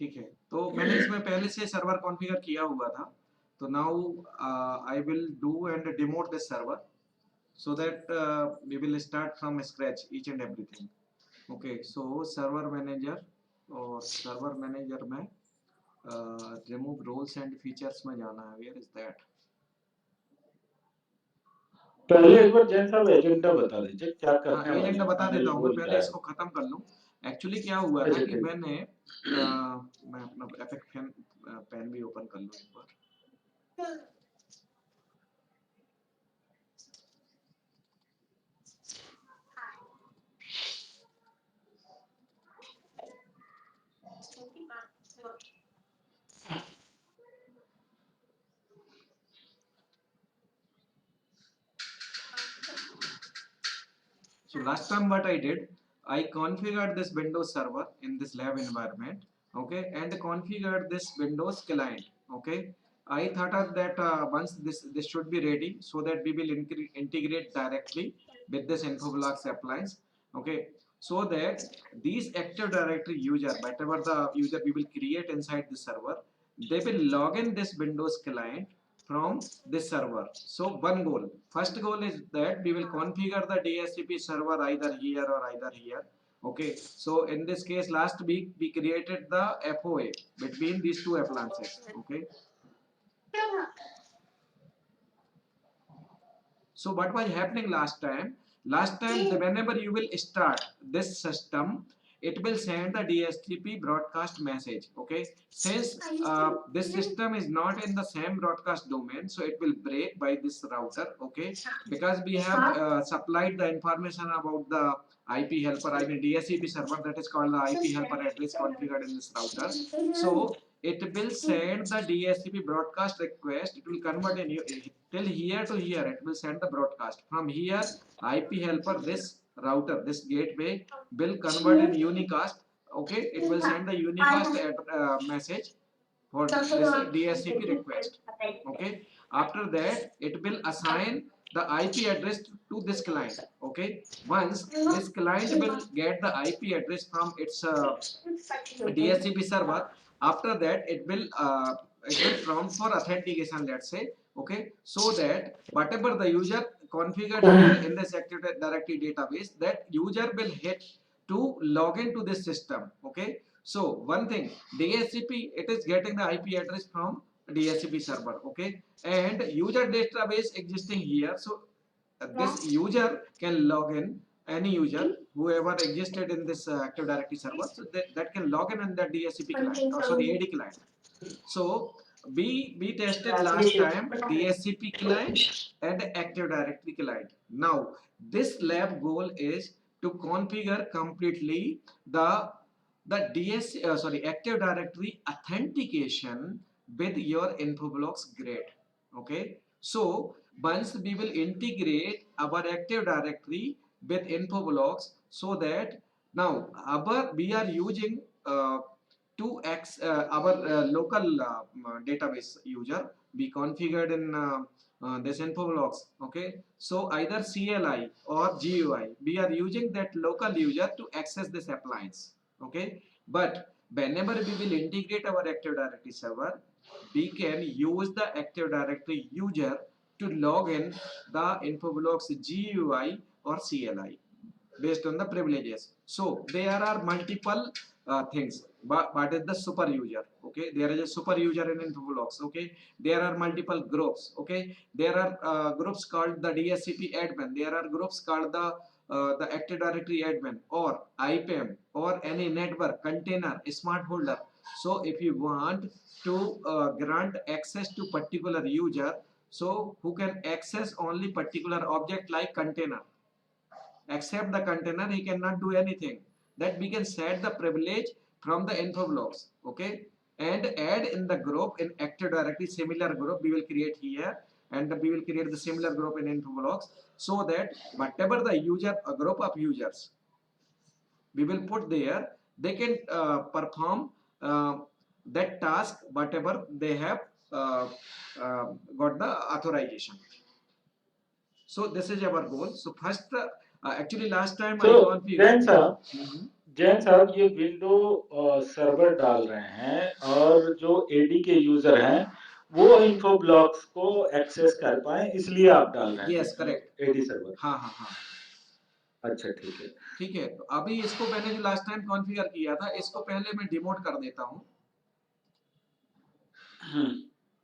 ठीक है, तो मैंने इसमें पहले से सर्वर कॉन्फ़िगर किया हुआ था, तो now I will do and demote this server so that we will start from scratch each and everything. Okay, so server manager और server manager में remove roles and features में जाना है. Where is that? पहले एक बार जैन साहब agenda बता दीजिए क्या करना हाँ, है। एजेंडा बता देता हूँ मैं, पहले इसको खत्म कर लूँ. एक्चुअली क्या हुआ था कि मैंने मैं अपना एपिक पेन भी ओपन कर लूँ एक बार. So last time what I did, I configured this Windows server in this lab environment, okay, and configured this Windows client, okay. I thought of that once this should be ready, so that we will integrate directly with this Infoblox appliance, okay, so that these Active Directory user, whatever the user we will create inside the server, they will log in this Windows client from this server. So one goal, first goal is that we will configure the DHCP server either here or either here. Okay, so in this case last week we created the FOA between these two appliances. Okay, so what was happening last time? Last time, whenever you will start this system, it will send the DHCP broadcast message. Okay, since this system is not in the same broadcast domain, so it will break by this router. Okay, because we have supplied the information about the IP helper, I mean DHCP server, that is called the IP helper address configured in this router. So it will send the DHCP broadcast request. It will convert in till here to here. It will send the broadcast. From here, IP helper, this router, this gateway will convert in unicast. Okay, it will send the unicast message for this DHCP request. Okay, after that it will assign the IP address to this client. Okay, once this client will get the IP address from its DHCP server, after that it will prompt for authentication, let's say. Okay, so that whatever the user configured here in this Active Directory database, that user will hit to log into this system. Okay, so one thing, DHCP, it is getting the IP address from DHCP server. Okay, and user database existing here, so this user can log in, any user whoever existed in this Active Directory server, so that can log in the DHCP client, or sorry, AD client. So we tested last time DHCP client and Active Directory client. Now this lab goal is to configure completely the Active Directory authentication with your Infoblox grid. Okay, so once we will integrate our Active Directory with Infoblox, so that now we are using to our local database user be configured in this Infoblox. Okay, so either CLI or GUI, we are using that local user to access this appliance. Okay, but whenever we will integrate our Active Directory server, we can use the Active Directory user to log in the Infoblox GUI or CLI based on the privileges. So there are multiple things. What is the super user? Okay, there is a super user in Infoblox. Okay, there are multiple groups. Okay, there are groups called the DHCP admin. There are groups called the Active Directory admin or IPM or any network container smart folder. So if you want to grant access to particular user, so who can access only particular object like container, except the container he cannot do anything, that we can set the privilege from the Infoblox. Okay, and add in the group in Active Directory, similar group we will create here, and we will create the similar group in Infoblox, so that whatever the user, a group of users we will put there, they can perform that task whatever they have got the authorization. So this is our goal. So first, actually last time I configured. Then sir, Jain साहब ये window server डाल रहे हैं और जो AD के user हैं वो इन्फो ब्लॉक्स को एक्सेस कर पाए इसलिए आप डाल रहे यस, हैं करेक्ट। AD server. हाँ, हाँ, हाँ। अच्छा ठीक है। ठीक है, तो अभी इसको मैंने जो लास्ट टाइम कॉन्फ़िगर किया था, इसको पहले मैं डिमोट कर देता हूँ।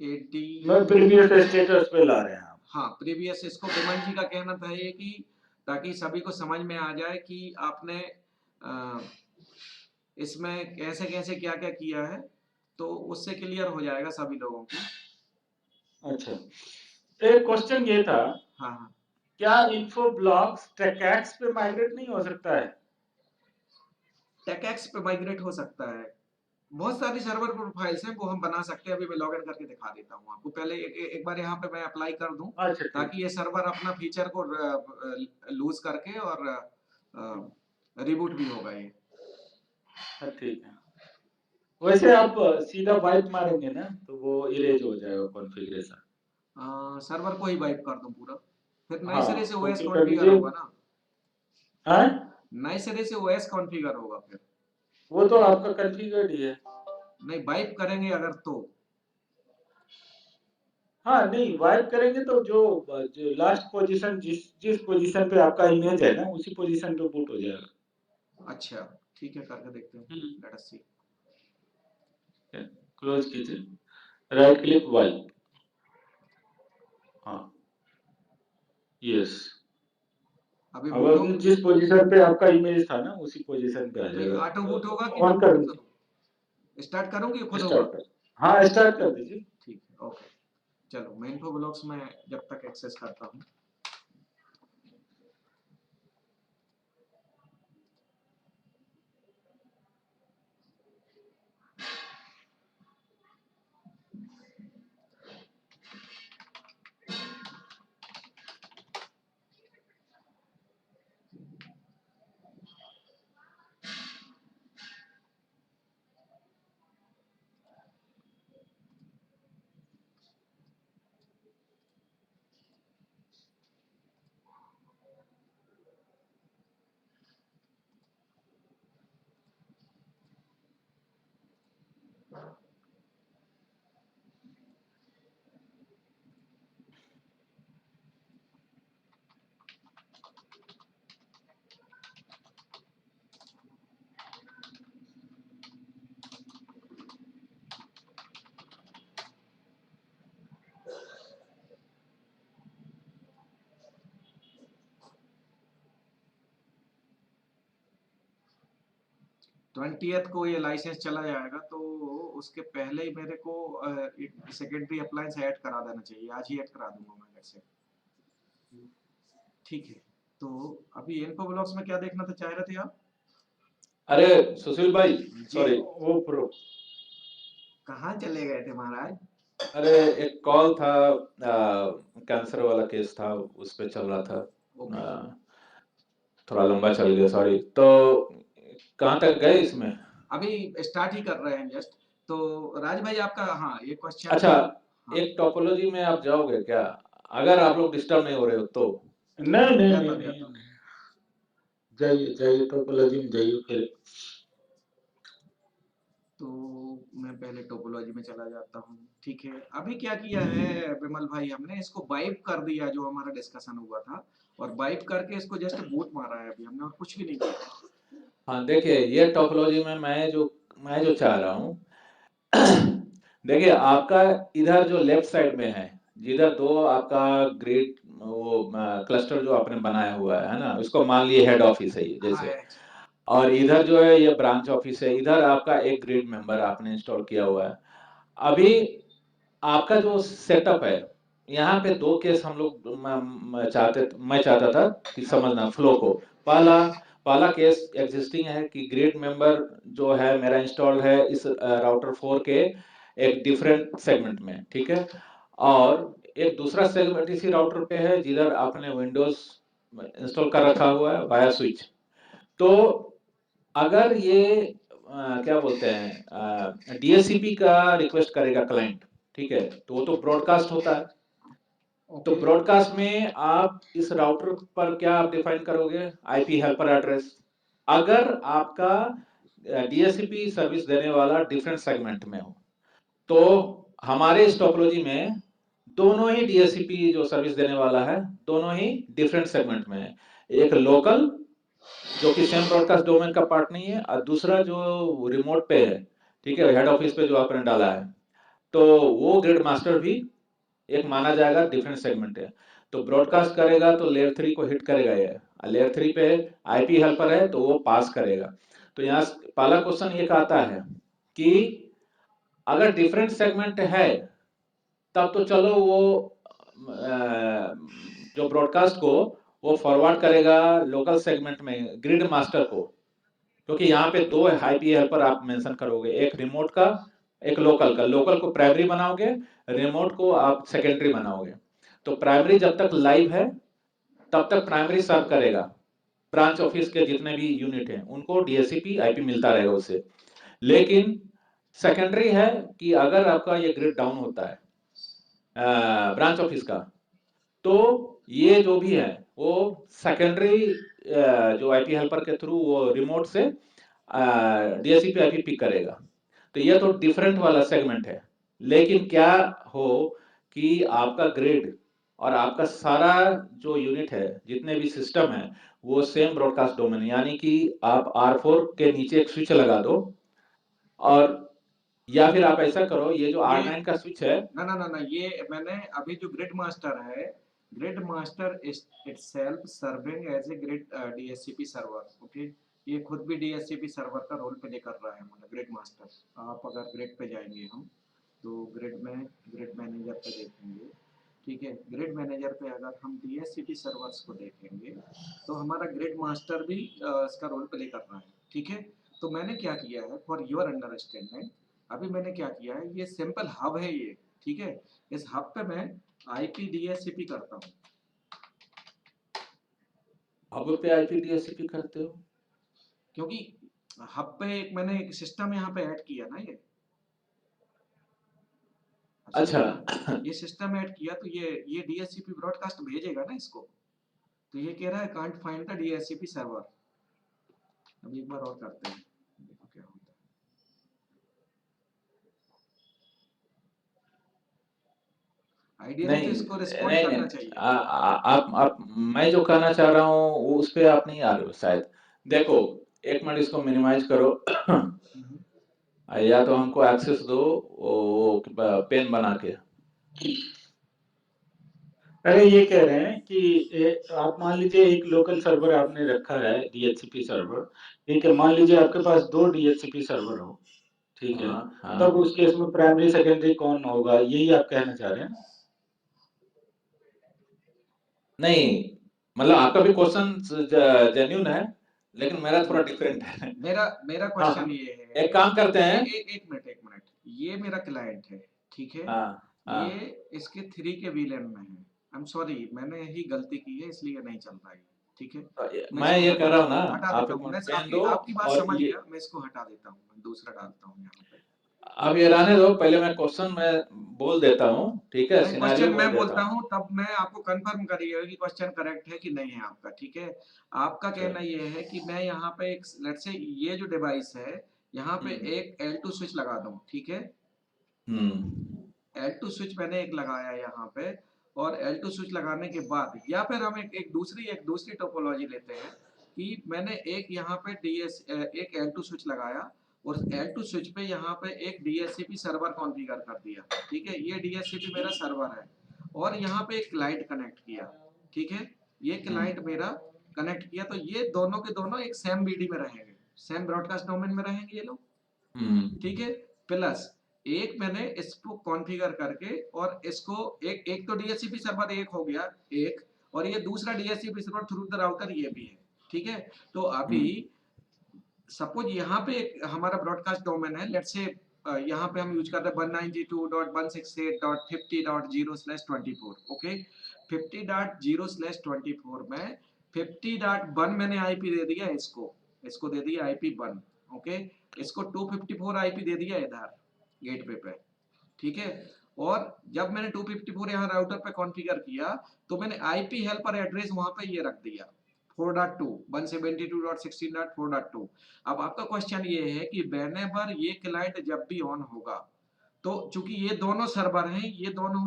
एडी मैं प्रीवियस स्टेटस पे ला रहे हैं आप। हाँ, प्रीवियस इसको विमल जी का कहना था ये कि ताकि सभी को समझ में आ जाए कि आपने अ, इसमें कैसे-कैसे क्या-क्या किया है, तो उससे क्लियर हो जाएगा सभी लोगों को। अच्छा, एक क्वेश्चन ये था, हाँ, हाँ। क्या इन्फो ब्लॉक्स टेकैक्स पे माइग्रेट नहीं हो सकता है? टेकएक्स पे माइग्रेट हो सकता है। बहुत सारी सर्वर प्रोफाइल्स हैं, वो हम बना सकते हैं। अभी मैं लॉगिन करके दिखा देता हूँ आपको। पहले एक बार यहाँ पे मैं अप्लाई कर दूँ, अच्छा ठीक ताकि ये सर्वर अपना फीचर को लूज़ करके और रिबूट भी होगा ये। है, ठीक है। वैसे आप सीधा वाइप मारेंगे ना तो वो इरेज हो जाएगा कॉन्फ़िगरेशन। सर्वर को ही वाइप कर दूँ पूरा, फिर नए हाँ, सिरे से ओएस कॉपी कर कॉन्फ़िगर लीजिए। होगा ना, हाँ, नए सिरे से ओएस कॉन्फ़िगर होगा फिर। वो तो आपका कॉन्फ़िगर्ड ही है। नहीं, वाइप करेंगे अगर तो। हाँ, नहीं वाइप करेंगे तो जो लास्ट पोजीशन जिस जिस पोजीशन पे आपका इमेज है ना उसी पोजीशन पे बूट हो जाएगा। अच्छा, ठीक है, करके देखते हैं। हम्म। लेट अस सी। क्लोज कीजिए, राइट क्लिक वाइप। हाँ, यस। अभी अब बूट हो, अभी जिस पोजीशन पे आपका इमेज था ना उसी पोजीशन पे आ नहीं जाएगा। ऑटो बूट होगा कि मैं ऑन कर बूट दीजिए। करूँ? स्टार्ट करूँ कि खुद होगा? स्टार्ट कर। हाँ, स्टार्ट कर दीजिए। ठीक है, ओके। चलो, मैं इन्फो ब्लॉक्स में जब तक एक्सेस करता हूँ। ट्वेंटियथ को ये लाइसेंस चला जाएगा, तो उसके पहले ही मेरे को एक सेकेंडरी अप्लायंस ऐड करा देना चाहिए। आज ही ऐड करा दूंगा मैं घर से। ठीक है, तो अभी इन्फो ब्लॉक्स में क्या देखना था, चाह रहे थे आप? अरे सुशील भाई, जी। सॉरी वो प्रो। कहाँ चले गए थे महाराज? अरे एक कॉल था, कैंसर वाला केस था उस पे चल रहा था। ओके। थोड़ा लंबा चल गया, सॉरी। तो कहाँ तक गए इसमें? अभी स्टार्ट ही कर रहे हैं जस्ट। तो राज भाई आपका, हाँ, ये क्वेश्चन अच्छा, था। हाँ, एक टोपोलॉजी में आप जाओगे क्या, अगर आप लोग डिस्टर्ब नहीं हो रहे हो तो? नहीं नहीं जाता नहीं नहीं जाता। नहीं। जाइए जाइए, टोपोलॉजी में जाइए फिर। तो मैं पहले टोपोलॉजी में चला जाता हूँ। ठीक है, अभी क्या किया है विमल भाई, हमने इसको वाइप कर दिया जो हमारा डिस्कशन हुआ था, और वाइप करके इसको जस्ट बूट मारा है अभी हमने, और कुछ भी नहीं किया। हाँ देखिए, ये टोपोलॉजी में मैं जो चाह रहा हूँ देखिए आपका इधर जो लेफ्ट साइड में है, जिधर दो आपका ग्रेड वो क्लस्टर जो आपने बनाया हुआ है ना, उसको मान लिए हेड ऑफिस है ये हाँ, जैसे, और इधर जो है ये ब्रांच ऑफिस है, इधर आपका एक ग्रिड मेंबर आपने इंस्टॉल किया हुआ है। अभी आपका जो सेटअप है, यहाँ पे दो केस हम लोग मैं चाहता था कि समझना फ्लो को। पहला पहला केस एग्जिस्टिंग है कि ग्रिड मेंबर जो है मेरा इंस्टॉल्ड है इस राउटर 4 के एक डिफरेंट सेगमेंट में, ठीक है। और एक दूसरा सेगमेंट इसी राउटर पे है जिधर आपने विंडोज इंस्टॉल कर रखा हुआ है वाया स्विच। तो अगर ये क्या बोलते हैं डीएचसीपी का रिक्वेस्ट करेगा क्लाइंट, ठीक है, तो वो तो ब्रॉडकास्ट होता है। तो ओके। ब्रॉडकास्ट में आप इस राउटर पर क्या आप डिफाइन करोगे, आईपी हेल्पर एड्रेस, अगर आपका डीएससीपी सर्विस देने वाला डिफरेंट सेगमेंट में हो, तो हमारे इस टोपोलॉजी में दोनों ही डीएससीपी जो सर्विस देने वाला है, दोनों ही डिफरेंट सेगमेंट में है। एक लोकल जो कि सेम ब्रॉडकास्ट डोमेन का पार्ट नहीं है, और दूसरा जो रिमोट पे है, ठीक है, हेड ऑफिस पे जो आपने डाला है, तो वो ग्रिड मास्टर भी एक माना जाएगा डिफरेंट सेगमेंट है। तो ब्रॉडकास्ट करेगा तो लेयर 3 को हिट करेगा ये, लेयर 3 पे आईपी हेल्पर है तो वो पास करेगा। तो यहाँ पहला क्वेश्चन ये आता है कि अगर डिफरेंट सेगमेंट है तब तो चलो वो जो ब्रॉडकास्ट को वो फॉरवर्ड करेगा लोकल सेगमेंट में ग्रिड मास्टर को, क्योंकि यहाँ पे दो आईपी हेल्पर आप मेंशन करोगे, एक रिमोट का, एक लोकल का। लोकल को प्राइमरी बनाओगे, रिमोट को आप सेकेंडरी बनाओगे। तो प्राइमरी जब तक लाइव है तब तक प्राइमरी सर्व करेगा, ब्रांच ऑफिस के जितने भी यूनिट हैं उनको डीएससीपी आईपी मिलता रहेगा उससे। लेकिन सेकेंडरी है कि अगर आपका ये ग्रिड डाउन होता है ब्रांच ऑफिस का, तो ये जो भी है वो सेकेंडरी जो आईपी हेल्पर के थ्रू वो रिमोट से डीएससीपी आईपी पिक करेगा। तो ये तो डिफरेंट वाला सेगमेंट है। लेकिन क्या हो कि आपका ग्रिड और आपका सारा जो यूनिट है, जितने भी सिस्टम है, वो सेम ब्रॉडकास्ट डोमेन, यानी कि आप R4 के नीचे एक स्विच लगा दो, और या फिर आप ऐसा करो, ये जो ये R9 का स्विच है। ना, ये मैंने अभी जो ग्रिड मास्टर है, grid master itself serving as a grid DSCP server, okay. ये खुद भी डीएससीपी सर्वर का रोल प्ले कर रहा है, मतलब ग्रिड मास्टर। आप अगर ग्रिड पे जाएंगे हम, तो ग्रिड में ग्रिड मैनेजर पे देखेंगे, ठीक है। ग्रिड मैनेजर पे अगर हम डीएससीपी सर्वर्स को देखेंगे, तो हमारा ग्रिड मास्टर भी इसका रोल प्ले कर रहा है, ठीक है। तो मैंने क्या किया है, फॉर योर अंडरस्टैंडिंग, अभी मैंने क्या किया है, ये सिंपल हब है ये, ठीक है। इस हब पे मैं आईपी डीएससीपी करता हूँ, अब पे आईपी डीएससीपी करते हो? क्योंकि हब पे एक मैंने एक सिस्टम यहाँ पे ऐड किया ना, ये अच्छा। समझे ना। ये सिस्टम ऐड किया तो ये डीएससीपी ब्रॉडकास्ट भेजेगा ना इसको। तो ये कह रहा है can't find the DSCP server. अब एक बार और करते हैं, देखो क्या होता है। आइडियली तो नहीं इसको रिस्पॉन्ड नहीं नहीं, करना चाहिए। आप मैं जो कहना चाह रहा हूँ वो उस पे आप नहीं आ रहे हो शायद। देखो, एक मिनट इसको मिनिमाइज करो। हम्म। या तो हमको एक्सेस दो वो पेन बना के। अरे ये कह रहे हैं कि आप मान लीजिए एक लोकल सर्वर आपने रखा है डीएचसीपी सर्वर, ठीक है। मान लीजिए आपके पास 2 डीएचसीपी सर्वर हो, ठीक है। हाँ हाँ। तब उस केस में प्राइमरी सेकेंडरी कौन होगा, यही आप कहना चाह रहे हैं ना? नहीं, मतलब आपका भी क्वेश्चन जेन्यून है, लेकिन मेरा थोड़ा डिफरेंट है। मेरा मेरा हाँ क्वेश्चन हाँ। ये है, एक काम करते हैं। एक मिनट, ये मेरा क्लाइंट है, ठीक है। हाँ ये हाँ। इसके 3 के वीलन में है। आई एम सॉरी, मैंने ही गलती की है, इसलिए नहीं चल रहा है, ठीक है। मैं मैं इसको ये कह हटा रहा हूँ ना, हटा आप देता एक हूँ, मैं मिनट पेन आपकी दो। आपकी बात और समझ ये गया, मैं इसको हटा देता हूँ, मैं दूसरा डालता हूँ यहाँ पे। अब ये रहने दो, पहले मैं क्वेश्चन में बोल देता हूँ, ठीक है, नहीं, सिनेरियो क्वेश्चन बोल मैं देता बोलता हूँ। हूँ तब मैं आपको कंफर्म करिएगा कि क्वेश्चन करेक्ट है कि नहीं है आपका, ठीक है। आपका कहना चलो। ये है कि मैं यहाँ पे एक, लेट्स से ये जो डिवाइस है, यहाँ पे हम्म एक L2 स्विच लगा दूँ, ठीक है। हम्म L2 स्विच मैंने एक लगाया यहाँ पे, और L2 स्विच लगाने के बाद, या फिर हम एक दूसरी टोपोलॉजी लेते हैं कि मैंने एक यहाँ पे एक L2 स्विच लगाया, और L2 स्विच पे यहाँ पे एक डीएससीपी सर्वर कॉन्फ़िगर कर दिया, ठीक है। ये डीएससीपी मेरा सर्वर है, और यहाँ पे एक क्लाइंट कनेक्ट किया, ठीक है। ये क्लाइंट हम्म मेरा कनेक्ट किया, तो ये दोनों के दोनों एक सेम बीडी में रहेंगे, सेम ब्रॉडकास्ट डोमेन में रहेंगे ये लोग, ठीक है। प्लस एक मैंने इसको कॉन्फ़िगर करके, और इसको एक एक तो डीएचसीपी सर्वर एक हो गया एक, और ये दूसरा DHCP server through the router ये भी है, ठीक है। तो अभी हम्म सपोज यहाँ पे एक हमारा ब्रॉडकास्ट डोमेन है, लेट्स से यहाँ पे हम यूज कर रहे हैं 192.168.50.0/24, ओके। 50.0/24 में 50.1 मैंने आईपी दे दिया इसको, इसको दे दिया आईपी 1, ओके। इसको 254 आईपी दे दिया इधर गेटवे पे, ठीक है। और जब मैंने 254 यहाँ राउटर पे कॉन्फ़िगर किया, तो मैंने आईपी हेल्पर एड्रेस वहां पे ये रख दिया 4.2 172.16.4.2। अब आपका क्वेश्चन ये है कि whenever ये क्लाइंट जब भी ऑन होगा, तो चूंकि ये दोनों सर्वर हैं, ये दोनों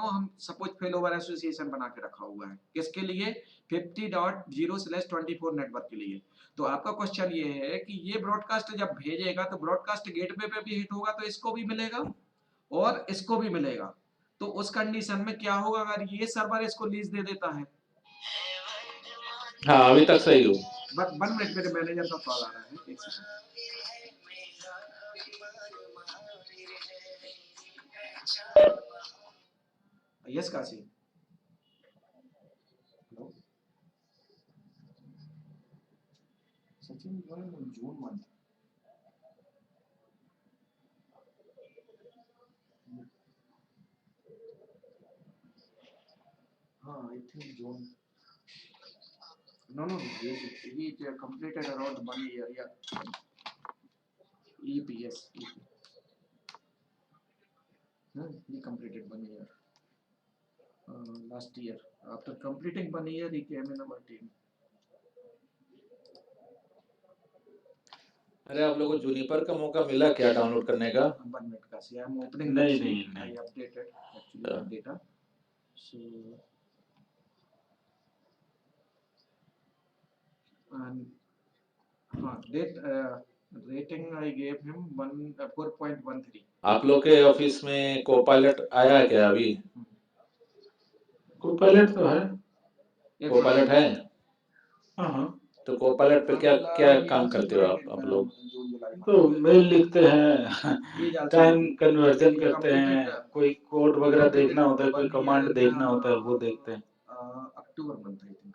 हम सपोज फेल ओवर एसोसिएशन बना के रखा हुआ है, किसके लिए? 50.0/24 नेटवर्क के लिए। तो आपका क्वेश्चन ये है कि ये ब्रॉडकास्ट जब भेजेगा तो ब्रॉडकास्ट गेटवे पे भी हिट होगा, तो इसको भी मिलेगा और इसको भी मिलेगा। तो उस कंडीशन में क्या होगा अगर ये सर्वर इसको लीज दे देता है? हाँ, अभी तक सही हो। 1 मिनट, मेरे मैनेजर का कॉल आ रहा है, एक second. Yes Kashi. Hello Sachin, June month. हाँ, I think June. No, he completed around 1 year, yeah. EPS. He completed 1 year. Last year. After completing 1 year, he came in our team. अरे आप लोगों को जूनिपर का मौका मिला क्या डाउनलोड करने का? 1 minute Kashi. I am opening नहीं, that sheet. नहीं, नहीं। I updated actually the data. So and date rating I gave him 4.13. आप लोग के ऑफिस में कोपायलट आया है क्या अभी? कोपायलट तो है। कोपायलट है? हाँ, हाँ। तो कोपायलट पे क्या क्या काम करते हो आप लोग? तो मेल लिखते हैं, टाइम कन्वर्जन करते हैं, कोई कोड वगैरह देखना होता है, कोई कमांड देखना होता है, वो देखते हैं। अक्टूबर मंथ आई थिंक।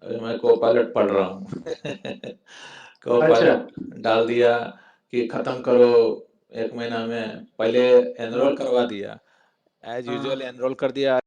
अरे मैं कोपायलट पढ़ रहा हूँ। अच्छा। कोपायलट डाल दिया कि खत्म करो 1 महीना में, पहले एनरोल करवा दिया, एज यूजुअल एनरोल कर दिया।